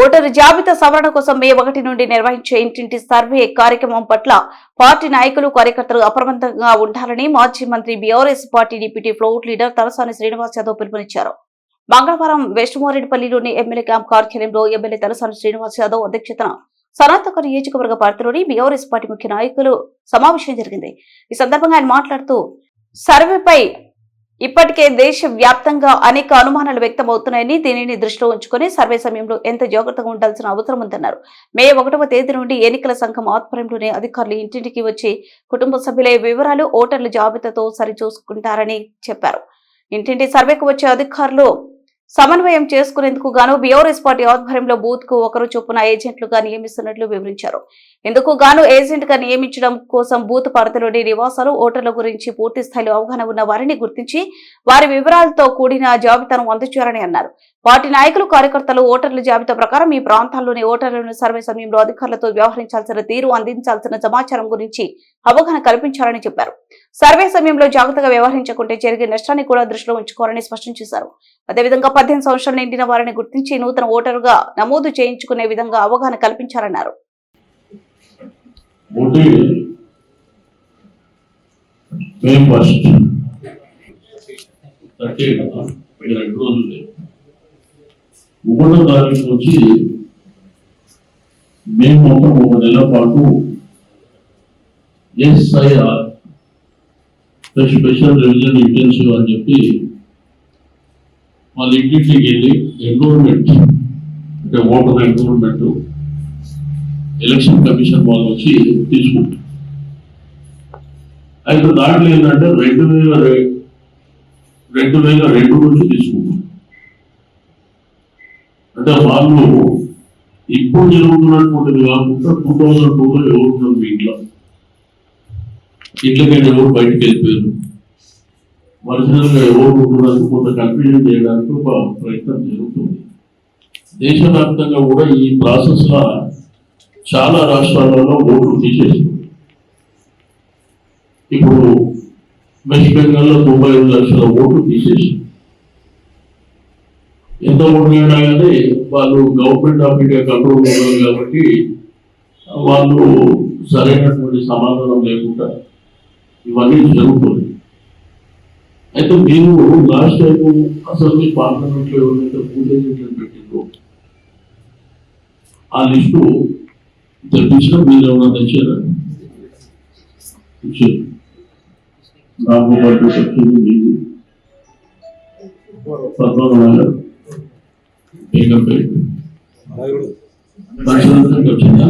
Voter జాబితా సవరణ కోసం మే 1 నుండి నిర్వహించే ఇంటింటి సర్వే కార్యక్రమం పట్ల పార్టీ నాయకులు కార్యకర్తలు అప్రమత్తంగా ఉండాలని మాజీ మంత్రి BRS party deputy floor leader Talasani Srinivas Yadav పిలుపునిచ్చారు. మంగళవారం వెస్ట్మోరెడ్డిపల్లిలోని ఎమ్మెల్యే క్యాంప్ కార్యాలయంలో ఎమ్మెల్యే తలసాని శ్రీనివాస్ యాదవ్ అధ్యక్షతన సనాతక నియోజకవర్గ పరిధిలోని బీఆర్ఎస్ పార్టీ ముఖ్య నాయకులు సమావేశం జరిగింది. ఈ సందర్భంగా ఆయన మాట్లాడుతూ సర్వేపై ఇప్పటికే దేశ వ్యాప్తంగా అనేక అనుమానాలు వ్యక్తమవుతున్నాయని దీనిని దృష్టిలో ఉంచుకుని సర్వే సమయంలో ఎంత జాగ్రత్తగా ఉండాల్సిన అవసరం ఉందన్నారు. మే 1వ తేదీ నుండి ఎన్నికల సంఘం ఆధ్వర్యంలోనే అధికారులు ఇంటింటికి వచ్చి కుటుంబ సభ్యుల వివరాలు ఓటర్ల జాబితాతో సరిచూసుకుంటారని చెప్పారు. ఇంటింటి సర్వేకు వచ్చే అధికారులు సమన్వయం చేసుకునేందుకు గాను బీఆర్ఎస్ పార్టీ ఆధ్వర్యంలో బూత్ కు ఒకరు చొప్పున ఏజెంట్లుగా నియమిస్తున్నట్లు వివరించారు. ఇందుకు గాను ఏజెంట్ గా నియమించడం కోసం బూత్ పరిధిలోని నివాసాలు ఓటర్ల గురించి పూర్తి స్థాయిలో అవగాహన ఉన్న వారిని గుర్తించి వారి వివరాలతో కూడిన జాబితాను అందజేయాలని అన్నారు. పార్టీ నాయకులు కార్యకర్తలు ఓటర్ల జాబితా ప్రకారం ఈ ప్రాంతాల్లోని ఓటర్లను సర్వే సమయంలో అధికారులతో వ్యవహరించాల్సిన తీరు, అందించాల్సిన సమాచారం గురించి అవగాహన కల్పించాలని చెప్పారు. సర్వే సమయంలో జాగ్రత్తగా వ్యవహరించకుంటే జరిగే నష్టాన్ని కూడా దృష్టిలో ఉంచుకోవాలని స్పష్టం చేశారు. అదేవిధంగా 18 సంవత్సరాలు నిండిన వారిని గుర్తించి నూతన ఓటరుగా నమోదు చేయించుకునే విధంగా అవగాహన కల్పించాలన్నారు. ఒకటో తారీఖు నుంచి మేము ఒక నెల పాటు ఎస్ఐఆర్ స్పెషల్ రివిజన్ ఇంటెన్సివ్ అని చెప్పి వాళ్ళ ఇంటికి వెళ్ళి ఎన్రోల్మెంట్ అంటే ఓటర్ ఎన్రోల్మెంట్ ఎలక్షన్ కమిషన్ వాళ్ళు వచ్చి తీసుకుంటారు. అయితే దాంట్లో ఏంటంటే 2002 నుంచి తీసుకుంటాం. అంటే వాళ్ళు ఇప్పుడు జరుగుతున్నటువంటిది కాకుండా 2002లో ఎవరున్నారు మీ ఇంట్లోకైనా ఎవరు బయటకు వెళ్ళిపోయారు, ఒరిజినల్గా ఎవరు ఉంటున్నారు కొంత కన్ఫ్యూజన్ చేయడానికి ఒక ప్రయత్నం జరుగుతుంది. దేశవ్యాప్తంగా కూడా ఈ ప్రాసెస్ లో చాలా రాష్ట్రాలలో ఓట్లు తీసేస్తుంది. ఇప్పుడు వెస్ట్ బెంగాల్లో 95 లక్షల ఓట్లు తీసేసి ఎంత ఓట్లు అయినా కానీ వాళ్ళు గవర్నమెంట్ ఆఫ్ ఇండియా కంట్రోల్ ఉన్నారు కాబట్టి వాళ్ళు సరైనటువంటి సమాధానం లేకుండా ఇవన్నీ జరుగుతుంది. అయితే మీరు లాస్ట్ టైం అసెంబ్లీ పార్లమెంట్లో ఎవరైతే పూజలు పెట్టిందో ఆ లిస్టు తెప్పించిన మీరు ఏమైనా తెచ్చారా? నాకు పాటు చెప్తుంది మీరు పద్మనాభ వచ్చిందా?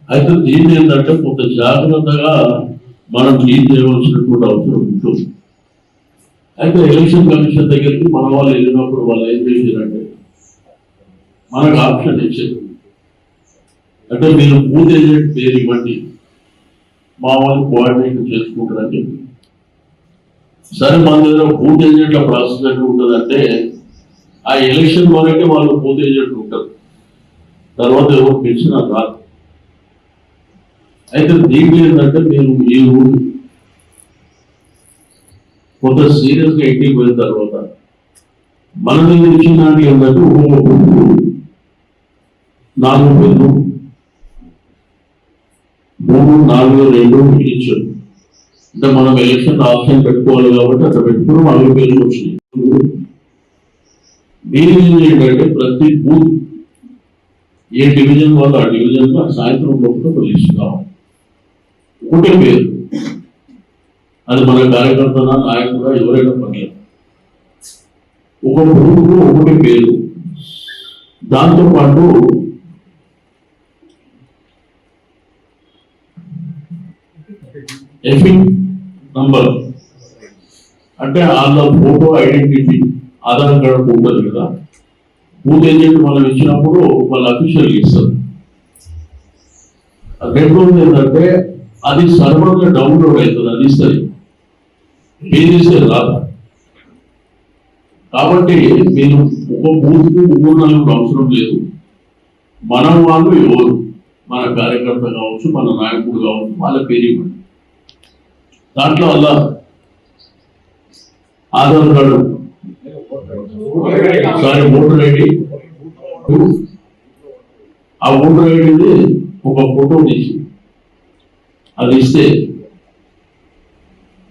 అయితే దీన్ని ఏంటంటే కొంత జాగ్రత్తగా మనం డీల్ చేయవలసినటువంటి అవసరం ఉంటుంది. అయితే ఎలక్షన్ కమిషన్ దగ్గరికి మన వాళ్ళు వెళ్ళినప్పుడు వాళ్ళు ఏం చేశారంటే మనకు ఆప్షన్ ఇచ్చారు. అంటే మీరు బూత్ ఏజెంట్ పేరు ఇవ్వండి, మా వాళ్ళు కోఆర్డినేట్ చేసుకుంటారని చెప్పి. సరే మన దగ్గర బూత్ ఏజెంట్ల ప్రాసెస్ ఎట్లా ఉంటుందంటే ఆ ఎలక్షన్ వరకే వాళ్ళు బూత్ ఏజెంట్ ఉంటారు, తర్వాత ఎవరు పిలిచినా రాదు. అయితే దీంట్లో ఏంటంటే మీరు ఈ ఊరు కొంత సీరియస్గా ఇంటికి పోయిన తర్వాత మన దగ్గర ఇచ్చిన దానికి ఏంటంటే 4 పేర్లు 3, 4, 2 ఇచ్చారు. అంటే మనం ఎలక్షన్ ఆప్షన్ పెట్టుకోవాలి కాబట్టి అట్లా పెట్టుకుని 4 పేర్లు వచ్చినాయి. మీరు ఏంటంటే ప్రతి బూత్ ఏ డివిజన్ వాళ్ళు ఆ డివిజన్ లో సాయంత్రం లోపల లిస్ట్ కావాలి. ఒకటే పేరు, అది మన కార్యకర్త నాయకుడు ఎవరైనా పర్లేదు, ఒక బూత్ ఒకటి పేరు, దాంతోపాటు ఎఫిక్ నంబర్ అంటే వాళ్ళ ఫోటో ఐడెంటిటీ ఆధార్ కార్డు ఉంటుంది కదా. బూత్ ఏజెంట్ మనం ఇచ్చినప్పుడు వాళ్ళ అఫీషియల్ ఇస్తారు. రెండోది ఏంటంటే అది సర్వర్గా డౌన్లోడ్ అవుతుంది, అది ఇస్తుంది, పేరు ఇస్తే రాదు. కాబట్టి మీరు ఒక బూత్కు 3-4 అవసరం లేదు. మనం వాళ్ళు ఎవరు, మన కార్యకర్త కావచ్చు, మన నాయకుడు కావచ్చు, వాళ్ళ పేరు ఇవ్వండి. దాంట్లో వల్ల ఆధార్ కార్డు, ఓటర్ ఐడి, ఆ ఓటర్ ఐడిని ఒక ఫోటో తీసి అది ఇస్తే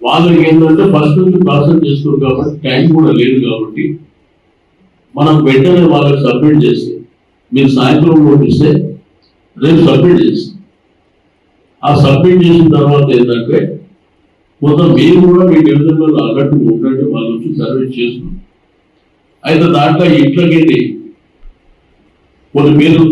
వాళ్ళకి ఏంటంటే ఫస్ట్ నుంచి ప్రాసెస్ చేస్తారు కాబట్టి టైం కూడా లేదు కాబట్టి మనం వెంటనే వాళ్ళకి సబ్మిట్ చేస్తే మీరు సాయంత్రం నోటిస్తే రేపు సబ్మిట్ చేస్తాం. ఆ సబ్మిట్ చేసిన తర్వాత ఏంటంటే కొంత మీరు కూడా మీ డివిజన్లో అన్నట్టు ఉండండి, వాళ్ళు వచ్చి సర్వీస్ చేస్తున్నాం. అయితే దాంట్లో ఇంట్లోకి కొన్ని పేర్లు